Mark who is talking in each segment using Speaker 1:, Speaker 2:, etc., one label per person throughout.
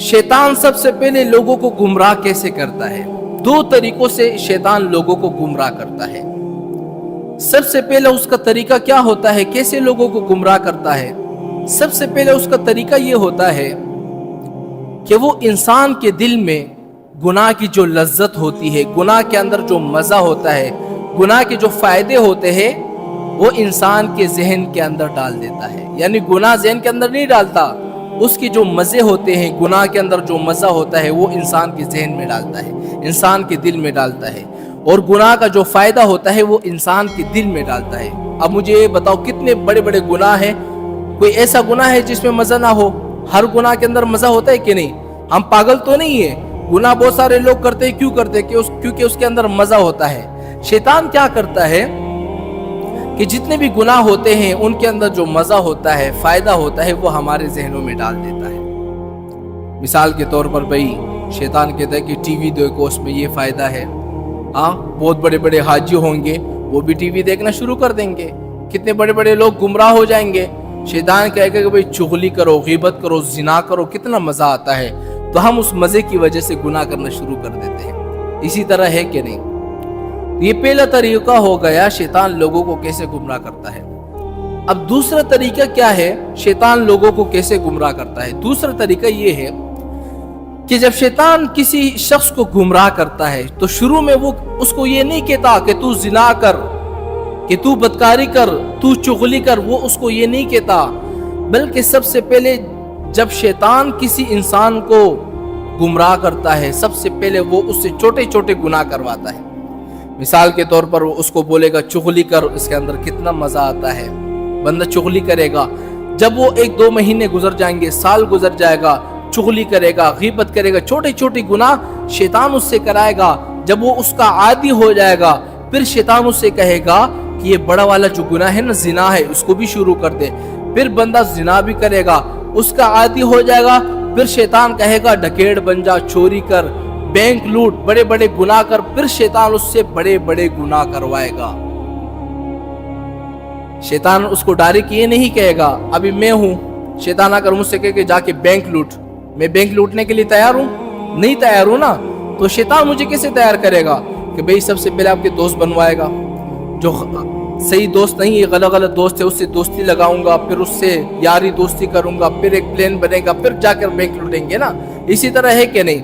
Speaker 1: शैतान सबसे पहले लोगों को गुमराह कैसे करता है? दो तरीकों से शैतान लोगों को गुमराह करता है। सबसे पहले उसका तरीका क्या होता है, कैसे लोगों को गुमराह करता है? सबसे पहले उसका तरीका ये होता है कि वो इंसान के दिल में गुनाह की जो लज्जत होती है, गुनाह के अंदर जो मज़ा होता है, गुनाह के जो फ़ायदे होते हैं, वो इंसान के जहन के अंदर डाल देता है। यानी गुनाह जहन के अंदर नहीं डालता, उसके जो मज़े होते हैं, गुनाह के अंदर जो मज़ा होता है, वो इंसान के जहन में डालता है, इंसान के दिल में डालता है। और गुनाह का जो फ़ायदा होता है वो इंसान के दिल में डालता है। अब मुझे ये बताओ, कितने बड़े बड़े गुनाह हैं? कोई ऐसा गुनाह है जिसमें मज़ा ना हो? हर गुनाह के अंदर मज़ा होता है कि नहीं? हम पागल तो नहीं है, गुनाह बहुत सारे लोग करते हैं। क्यों करते हैं? क्योंकि उसके अंदर मज़ा होता है। शैतान क्या करता है कि जितने भी गुनाह होते हैं उनके अंदर जो मज़ा होता है, फ़ायदा होता है, वो हमारे जहनों में डाल देता है। मिसाल के तौर पर भाई, शैतान कहता है कि टीवी देखो, उसमें ये फ़ायदा है। हाँ, बहुत बड़े बड़े हाजी होंगे, वो भी टीवी देखना शुरू कर देंगे। कितने बड़े बड़े लोग गुमराह हो जाएंगे। शैतान कहेगा कि भाई चुगली करो, गीबत करो, जिना करो, कितना मज़ा आता है, तो हम उस मज़े की वजह से गुनाह करना शुरू कर देते हैं। इसी तरह है कि नहीं? ये पहला तरीका हो गया शैतान लोगों को कैसे गुमराह करता है। अब दूसरा तरीका क्या है शैतान लोगों को कैसे गुमराह करता है? दूसरा तरीका ये है कि जब शैतान किसी शख्स को गुमराह करता है तो शुरू में वो उसको ये नहीं कहता कि तू जिना कर, कि तू बदकारी कर, तू चुगली कर, वो उसको ये नहीं कहता। बल्कि सबसे पहले जब शैतान किसी इंसान को गुमराह करता है, सबसे पहले वो उससे छोटे छोटे गुनाह करवाता है। मिसाल के तौर पर वो उसको बोलेगा चुगली कर, इसके अंदर कितना मज़ा आता है, बंदा चुगली करेगा। जब वो 1-2 महीने गुजर जाएंगे, साल गुजर जाएगा, चुगली करेगा, गीबत करेगा, छोटे छोटे गुनाह शैतान उससे कराएगा। जब वो उसका आदी हो जाएगा, फिर शैतान उससे कहेगा कि ये बड़ा वाला जो गुनाह है ना, जिना है, उसको भी शुरू कर दे। फिर बंदा जिना भी करेगा, उसका आदी हो जाएगा। फिर शैतान कहेगा डकैत बन जा, चोरी कर, बैंक लूट, बड़े बड़े गुनाह कर। फिर शैतान उससे बड़े बड़े गुनाह करवाएगा। शैतान उसको डायरेक्ट ये नहीं कहेगा अभी मैं हूं, शैतान अगर मुझसे कहे कि जाके बैंक लूट, मैं बैंक लूटने के लिए तैयार हूं? नहीं तैयार हूं ना, तो शैतान मुझे कैसे तैयार करेगा? कि भाई सबसे पहले आपके दोस्त बनवाएगा, जो सही दोस्त नहीं है, गलत गलत दोस्त है, उससे दोस्ती लगाऊंगा, फिर उससे यारी दोस्ती करूंगा, फिर एक प्लान बनेगा, फिर जाकर बैंक लूटेंगे ना। इसी तरह है कि नहीं?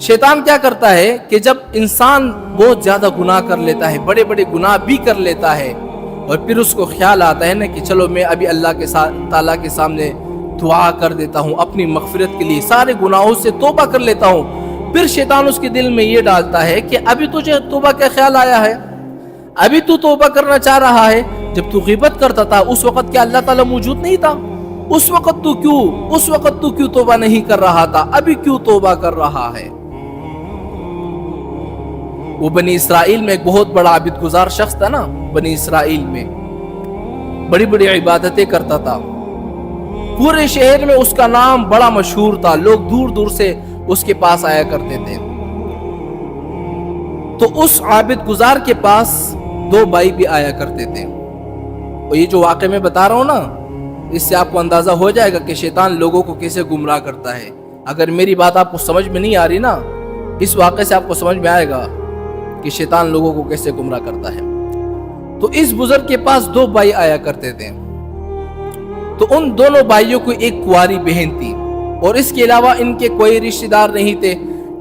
Speaker 1: शैतान क्या करता है कि जब इंसान बहुत ज्यादा गुनाह कर लेता है, बड़े बड़े गुनाह भी कर लेता है, और फिर उसको ख्याल आता है ना कि चलो मैं अभी अल्लाह के ताला के सामने दुआ कर देता हूँ अपनी मगफिरत के लिए, सारे गुनाहों से तौबा कर लेता हूँ। फिर शैतान उसके दिल में ये डालता है कि अभी तुझे तौबा का ख्याल आया है, अभी तू तौबा करना चाह रहा है। जब तू गिबत करता था उस वक्त क्या अल्लाह ताला मौजूद नहीं था? उस वक्त तू क्यों तौबा नहीं कर रहा था? अभी क्यों तौबा कर रहा है? वो बनी इसराइल में एक बहुत बड़ा आबिद गुजार शख्स था ना, बनी इसराइल में बड़ी बड़ी इबादतें करता था, पूरे शहर में उसका नाम बड़ा मशहूर था, लोग दूर दूर से उसके पास आया करते थे। तो उस आबिद गुजार के पास 2 भाई भी आया करते थे। और ये जो वाक़े में बता रहा हूं ना, इससे आपको अंदाजा हो जाएगा कि शैतान लोगों को कैसे गुमराह करता है। अगर मेरी बात आपको समझ में नहीं आ रही ना, इस वाक़े से आपको समझ में आएगा कि शैतान लोगों को कैसे गुमराह करता है। तो इस बुजुर्ग के पास 2 भाई आया करते थे। तो उन दोनों भाइयों को एक कुंवारी बहन थी, और इसके अलावा इनके कोई रिश्तेदार नहीं थे,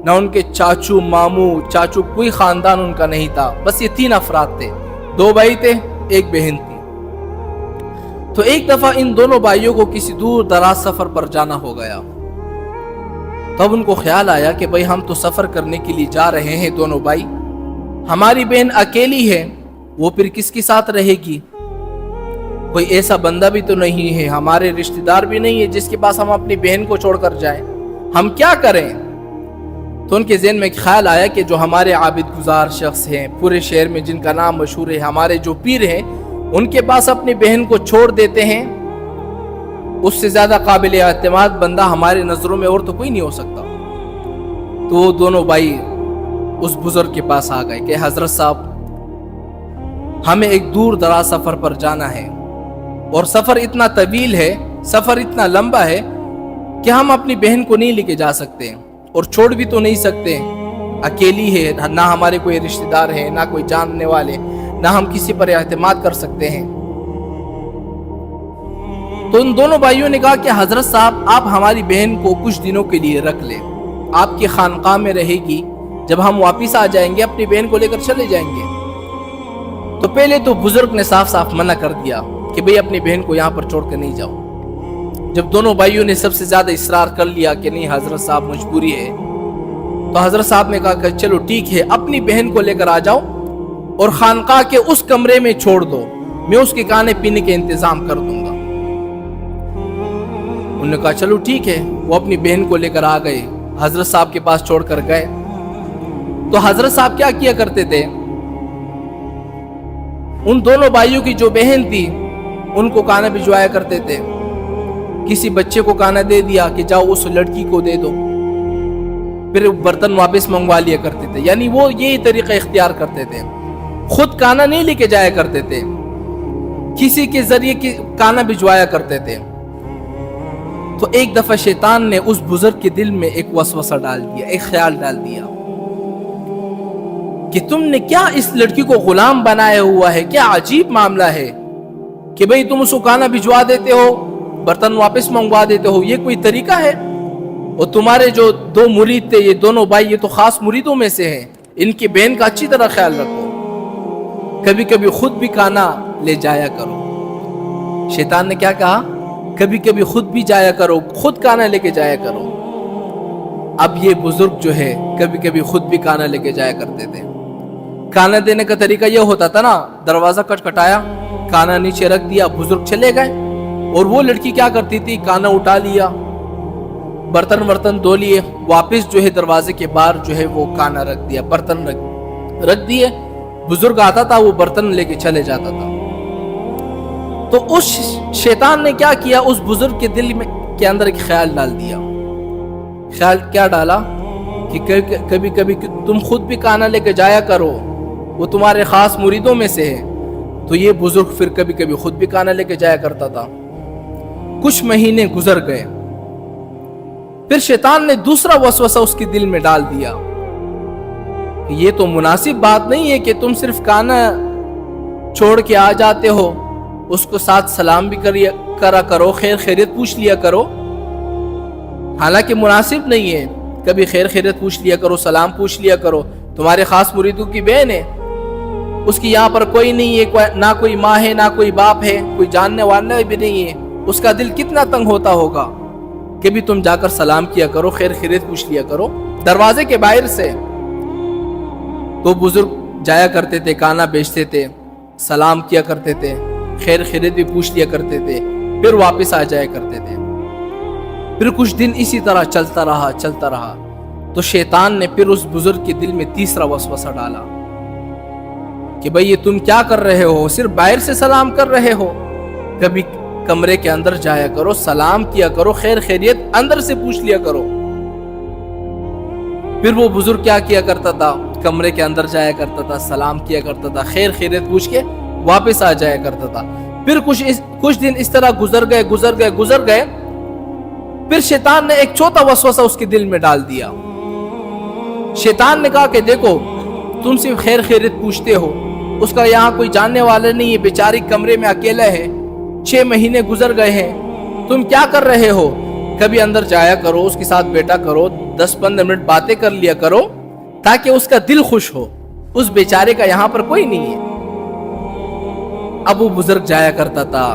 Speaker 1: ना उनके चाचू, मामू, चाचू, कोई खानदान उनका नहीं था। बस ये 3 अफराद थे, 2 भाई थे, एक बहन थी। तो एक दफा इन दोनों भाइयों को किसी दूर दराज सफर पर जाना हो गया। तब उनको ख्याल आया कि भाई हम तो सफर करने के लिए जा रहे हैं दोनों भाई, हमारी बहन अकेली है, वो फिर किसके साथ रहेगी? कोई ऐसा बंदा भी तो नहीं है, हमारे रिश्तेदार भी नहीं है जिसके पास हम अपनी बहन को छोड़कर जाएं, हम क्या करें? तो उनके ज़हन में ख्याल आया कि जो हमारे आबिद गुजार शख्स हैं पूरे शहर में, जिनका नाम मशहूर है, हमारे जो पीर हैं, उनके पास अपनी बहन को छोड़ देते हैं। उससे ज्यादा काबिल एतमाद बंदा हमारे नजरों में और तो कोई नहीं हो सकता। तो वो दोनों भाई उस बुजुर्ग के पास आ गए कि हजरत साहब, हमें एक दूर दराज सफर पर जाना है, और सफर इतना तवील है, सफर इतना लंबा है کہ ہم اپنی بہن کو نہیں لے کے جا سکتے اور چھوڑ بھی تو نہیں سکتے، اکیلی ہے، نہ ہمارے کوئی رشتہ دار ہے، نہ کوئی جاننے والے، نہ ہم کسی پر اعتماد کر سکتے ہیں۔ تو ان دونوں بھائیوں نے کہا کہ حضرت صاحب آپ ہماری بہن کو کچھ دنوں کے لیے رکھ لیں، آپ کی خانقاہ میں رہے گی، جب ہم واپس آ جائیں گے اپنی بہن کو لے کر چلے جائیں گے۔ تو پہلے تو بزرگ نے صاف صاف منع کر دیا کہ بھئی اپنی بہن کو یہاں پر چھوڑ کے نہیں جاؤ۔ جب دونوں بھائیوں نے سب سے زیادہ اصرار کر لیا کہ نہیں حضرت صاحب مجبوری ہے، تو حضرت صاحب نے کہا کہ چلو ٹھیک ہے، اپنی بہن کو لے کر آ جاؤ اور خانقاہ کے اس کمرے میں چھوڑ دو، میں اس کے کھانے پینے کے انتظام کر دوں گا۔ انہوں نے کہا چلو ٹھیک ہے، وہ اپنی بہن کو لے کر آ گئے، حضرت صاحب کے پاس چھوڑ کر گئے۔ تو حضرت صاحب کیا کیا کرتے تھے، ان دونوں بھائیوں کی جو بہن تھی ان کو کھانا بھجوایا کرتے تھے، کسی بچے کو کھانا دے دیا کہ جاؤ اس لڑکی کو دے دو، پھر برتن واپس منگوا لیا کرتے تھے، یعنی وہ یہی طریقہ اختیار کرتے تھے، خود کھانا نہیں لے کے جایا کرتے تھے، کسی کے ذریعے کھانا بھجوایا کرتے تھے۔ تو ایک دفعہ شیطان نے اس بزرگ کے دل میں ایک وسوسہ ڈال دیا، ایک خیال ڈال دیا کہ تم نے کیا اس لڑکی کو غلام بنایا ہوا ہے، کیا عجیب معاملہ ہے کہ بھئی تم اس کو کھانا بھجوا دیتے ہو، برتن واپس منگوا دیتے ہو، یہ کوئی طریقہ ہے؟ اور تمہارے جو دو مرید تھے، یہ دونوں بھائی، یہ تو خاص مریدوں میں سے ہیں، ان کی بہن کا اچھی طرح خیال رکھو، کبھی کبھی خود بھی کھانا لے جایا کرو۔ شیطان نے کیا کہا، کبھی کبھی خود بھی جایا کرو، خود کھانا لے کے جایا کرو۔ اب یہ بزرگ جو ہے کبھی کبھی خود بھی کھانا لے کے جایا کرتے تھے۔ کھانا دینے کا طریقہ یہ ہوتا تھا نا، دروازہ کھٹکھٹایا، کھانا نیچے رکھ دیا، بزرگ چلے گئے، اور وہ لڑکی کیا کرتی تھی، کھانا اٹھا لیا، برتن دھو لیے، واپس جو ہے دروازے کے باہر جو ہے وہ کھانا رکھ دیا، برتن رکھ دیے، بزرگ آتا تھا وہ برتن لے کے چلے جاتا تھا۔ تو اس شیطان نے کیا کیا، اس بزرگ کے دل میں کے اندر ایک خیال ڈال دیا۔ خیال کیا ڈالا کہ کبھی کبھی تم خود بھی کھانا لے کے جایا کرو، وہ تمہارے خاص مریدوں میں سے ہے۔ تو یہ بزرگ پھر کبھی کبھی خود بھی کھانا لے کے جایا کرتا تھا۔ کچھ مہینے گزر گئے، پھر شیطان نے دوسرا وسوسہ اس کے دل میں ڈال دیا کہ یہ تو مناسب بات نہیں ہے کہ تم صرف کھانا چھوڑ کے آ جاتے ہو، اس کو ساتھ سلام بھی کرا کرو، خیر خیریت پوچھ لیا کرو، حالانکہ مناسب نہیں ہے، کبھی خیر خیریت پوچھ لیا کرو، سلام پوچھ لیا کرو، تمہارے خاص مریدوں کی بہن ہے، اس کی یہاں پر کوئی نہیں ہے، نہ کوئی ماں ہے، نہ کوئی باپ ہے، کوئی جاننے والا بھی نہیں ہے، اس کا دل کتنا تنگ ہوتا ہوگا، کبھی تم جا کر سلام کیا کرو، خیر خیریت پوچھ لیا کرو دروازے کے باہر سے۔ تو بزرگ جایا کرتے تھے، کھانا بیچتے تھے، سلام کیا کرتے تھے، خیر خیریت بھی پوچھ لیا کرتے تھے، پھر واپس آ جایا کرتے تھے۔ پھر کچھ دن اسی طرح چلتا رہا تو شیطان نے پھر اس بزرگ کے دل میں تیسرا وسوسہ ڈالا کہ بھئی یہ تم کیا کر رہے ہو، صرف باہر سے سلام کر رہے ہو، کبھی کمرے کے اندر جایا کرو، سلام کیا کرو، خیر خیریت اندر سے پوچھ لیا کرو۔ پھر وہ بزرگ کیا کرتا تھا، کمرے کے اندر جایا کرتا تھا، سلام کیا کرتا تھا، خیر خیریت پوچھ کے واپس آ جایا کرتا تھا۔ پھر کچھ دن اس طرح گزر گئے، پھر شیطان نے ایک چوتھا وسوسہ اس کے دل میں ڈال دیا۔ شیطان نے کہا کہ دیکھو تم صرف خیر خیریت پوچھتے ہو، اس کا یہاں کوئی جاننے والا نہیں ہے، بیچاری کمرے میں اکیلا ہے، 6 مہینے گزر گئے ہیں، تم کیا کر رہے ہو، کبھی اندر جایا کرو، اس کے ساتھ بیٹھا کرو، 10-15 منٹ باتیں کر لیا کرو تاکہ اس کا دل خوش ہو، اس بیچارے کا یہاں پر کوئی نہیں ہے۔ اب وہ بزرگ جایا کرتا تھا،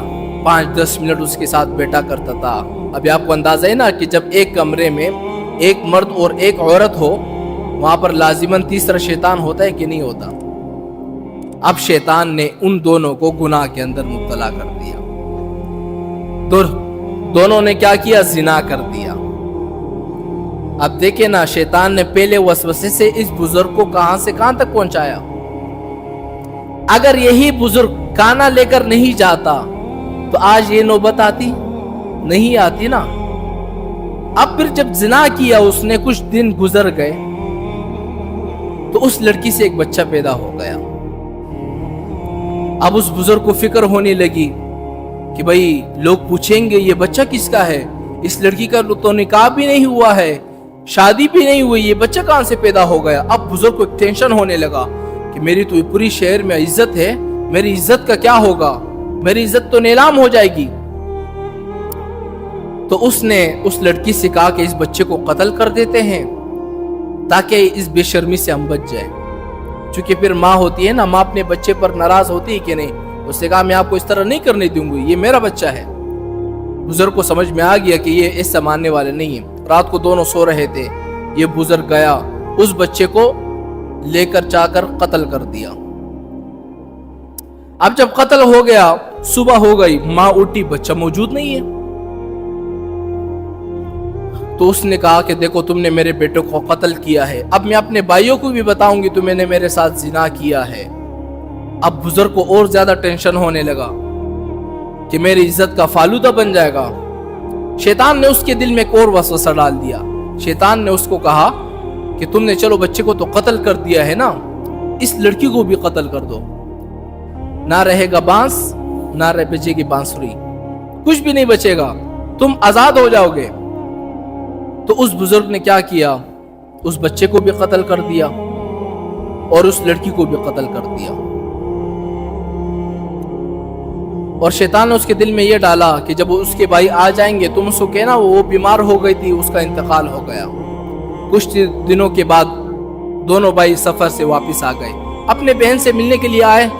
Speaker 1: 5-10 منٹ اس کے ساتھ بیٹھا کرتا تھا۔ ابھی آپ کو اندازہ ہے نا کہ جب ایک کمرے میں ایک مرد اور ایک عورت ہو، وہاں پر لازماً تیسرا شیطان ہوتا ہے کہ نہیں ہوتا۔ اب شیطان نے ان دونوں کو گناہ کے اندر مبتلا کر دیا، تو دونوں نے کیا کیا، زنا کر دیا۔ اب دیکھیں نا، شیطان نے پہلے وسوسے سے اس بزرگ کو کہاں سے کہاں تک پہنچایا۔ اگر یہی بزرگ کھانا لے کر نہیں جاتا تو آج یہ نوبت آتی نہیں آتی نا۔ اب پھر جب زنا کیا اس نے، کچھ دن گزر گئے تو اس لڑکی سے ایک بچہ پیدا ہو گیا۔ اب اس بزرگ کو فکر ہونے لگی کہ بھئی لوگ پوچھیں گے یہ بچہ کس کا ہے، इस लड़की का तो निकाह भी नहीं हुआ है, शादी भी नहीं हुई, ये बच्चा कहां से पैदा हो गया। अब बुजुर्ग को टेंशन होने लगा कि मेरी तो पूरी शहर में इज्जत है, मेरी इज्जत का क्या होगा, मेरी इज्जत तो नीलाम हो जाएगी। तो उसने उस लड़की से कहा कि इस बच्चे को कत्ल कर देते हैं ताकि इस बेशर्मी से हम बच जाए। क्योंकि फिर माँ होती है ना, माँ अपने बच्चे पर नाराज होती है कि नहीं। उसने कहा मैं आपको इस तरह नहीं करने दूंगी, ये मेरा बच्चा है। बुजुर्ग को समझ में आ गया कि ये ऐसा मानने वाले नहीं है। रात को दोनों सो रहे थे, ये बुजुर्ग गया, उस बच्चे को लेकर जाकर कत्ल कर दिया। अब जब कत्ल हो गया, सुबह हो गई, माँ उठी, बच्चा मौजूद नहीं है। तो उसने कहा कि देखो तुमने मेरे बेटे को कत्ल किया है, अब मैं अपने भाइयों को भी बताऊंगी तुमने मेरे साथ जिना किया है। अब बुजुर्ग को और ज्यादा टेंशन होने लगा कि मेरी इज्जत का फालूदा बन जाएगा। शैतान ने उसके दिल में एक और वसवसा डाल दिया। शैतान ने उसको कहा कि तुमने चलो बच्चे को तो कत्ल कर दिया है ना, इस लड़की को भी कत्ल कर दो, ना रहेगा बांस ना रह बचेगी बांसुरी, कुछ भी नहीं बचेगा, तुम आजाद हो जाओगे। तो उस बुजुर्ग ने क्या किया, उस बच्चे को भी कत्ल कर दिया और उस लड़की को भी कत्ल कर दिया। और शैतान ने उसके दिल में यह डाला कि जब उसके भाई आ जाएंगे तुम उसको कहना वो बीमार हो गई थी, उसका इंतकाल हो गया। कुछ दिनों के बाद दोनों भाई सफर से वापस आ गए, अपने बहन से मिलने के लिए आए।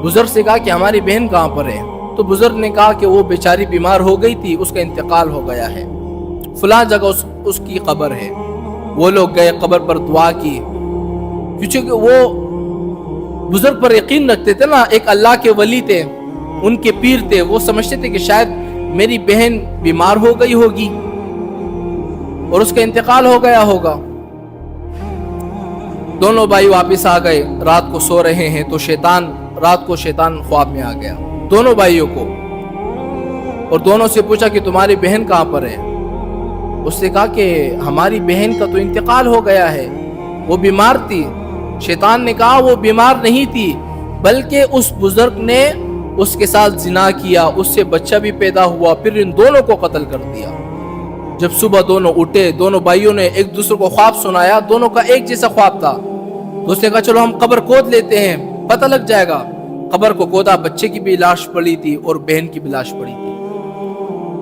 Speaker 1: बुजुर्ग से कहा कि हमारी बहन कहाँ पर है। तो बुजुर्ग ने कहा कि वो बेचारी बीमार हो गई थी, उसका इंतकाल हो गया है, फलां जगह उसकी कब्र है। वो लोग गए, कब्र पर दुआ की, क्योंकि वो बुजुर्ग पर यकीन रखते थे ना, एक अल्लाह के वली थे, उनके पीर थे। वो समझते थे कि शायद मेरी बहन बीमार हो गई होगी और उसका इंतकाल हो गया होगा। दोनों भाई वापस आ गए, रात को सो रहे हैं तो रात को शैतान ख्वाब में आ गया दोनों भाइयों को, और दोनों से पूछा कि तुम्हारी बहन कहाँ पर है। उसने कहा कि हमारी बहन का तो इंतकाल हो गया है, वो बीमार थी। शैतान ने कहा वो बीमार नहीं थी, बल्कि उस बुजुर्ग ने उसके साथ जिना किया, उससे बच्चा भी पैदा हुआ, फिर इन दोनों को कत्ल कर दिया। जब सुबह दोनों उठे, दोनों भाइयों ने एक दूसरे को ख्वाब सुनाया, दोनों का एक जैसा ख्वाब था। तो उसने कहा चलो हम कब्र खोद लेते हैं, पता लग जाएगा। कब्र को खोदा, बच्चे की भी लाश पड़ी थी और बहन की भी लाश पड़ी थी।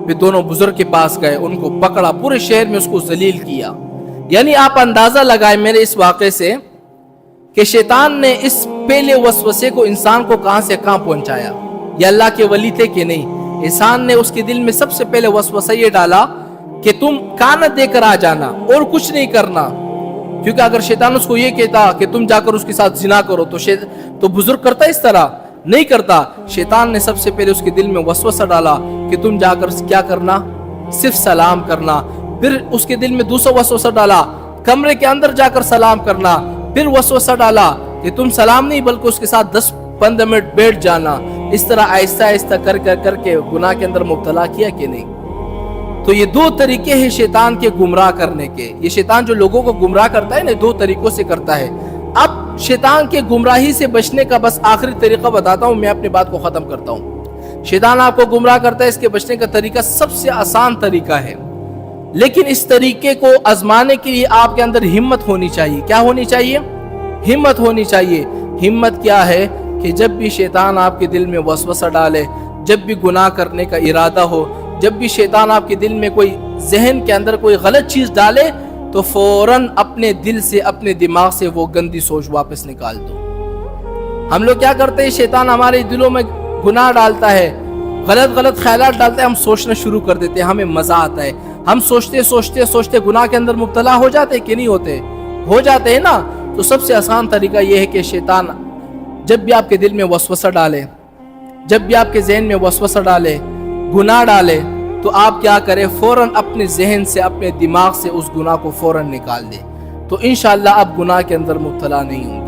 Speaker 1: फिर दोनों बुजुर्ग के पास गए, उनको पकड़ा, पूरे शहर में उसको जलील किया। यानी आप अंदाजा लगाए मेरे इस वाक़े से कि शैतान ने इस पहले वसवसे को इंसान को कहां से कहां पहुंचाया। ये अल्लाह के वली थे कि नहीं, इंसान ने उसके दिल में सबसे पहले वसवसा ये डाला कि तुम कान देकर आ जाना और कुछ नहीं करना। क्योंकि अगर शैतान उसको ये कहता कि तुम जाकर उसके साथ जिना करो तो बुजुर्ग करता इस तरह नहीं करता। शैतान ने सबसे पहले उसके दिल में वसवसा डाला कि तुम जाकर क्या करना, सिर्फ सलाम करना। फिर उसके दिल में दूसरा वसवसा डाला, कमरे के अंदर जाकर सलाम करना। फिर वसवसा डाला कि तुम सलाम नहीं बल्कि उसके साथ 10-15 मिनट बैठ जाना। इस तरह आहिस्ता आहिस्ता करके गुनाह के अंदर मुब्तला किया कि नहीं। तो ये दो तरीके हैं शैतान के गुमराह करने के। ये शैतान जो लोगों को गुमराह करता है ना, दो तरीकों से करता है। अब शैतान के गुमराही से बचने का बस आखिरी तरीका बताता हूं, मैं अपनी बात को खत्म करता हूं। शैतान आपको गुमराह करता है, इसके बचने का तरीका सबसे आसान तरीका है, लेकिन इस तरीके को आजमाने के लिए आपके अंदर हिम्मत होनी चाहिए। क्या होनी चाहिए? हिम्मत होनी चाहिए। हिम्मत क्या है कि जब भी शैतान आपके दिल में वसवसा डाले, जब भी गुनाह करने का इरादा हो, जब भी शैतान आपके दिल में कोई जहन के अंदर कोई गलत चीज डाले, तो फौरन अपने दिल से, अपने दिमाग से वो गंदी सोच वापस निकाल दो। हम लोग क्या करते हैं, शैतान हमारे दिलों में गुनाह डालता है, गलत ख्यालात डालता है, हम सोचना शुरू कर देते हैं, हमें मजा आता है। हम सोचते गुनाह के अंदर मुब्तला हो जाते कि नहीं होते? हो जाते हैं ना। तो सबसे आसान तरीका यह है कि शैतान जब भी आपके दिल में वसवसा डाले, जब भी आपके जहन में वसवसा डाले, गुनाह डाले, तो आप क्या करें, फौरन अपने जहन से, अपने दिमाग से उस गुनाह को फौरन निकाल दे। तो इंशाअल्लाह आप गुनाह के अंदर मुब्तला नहीं होंगे।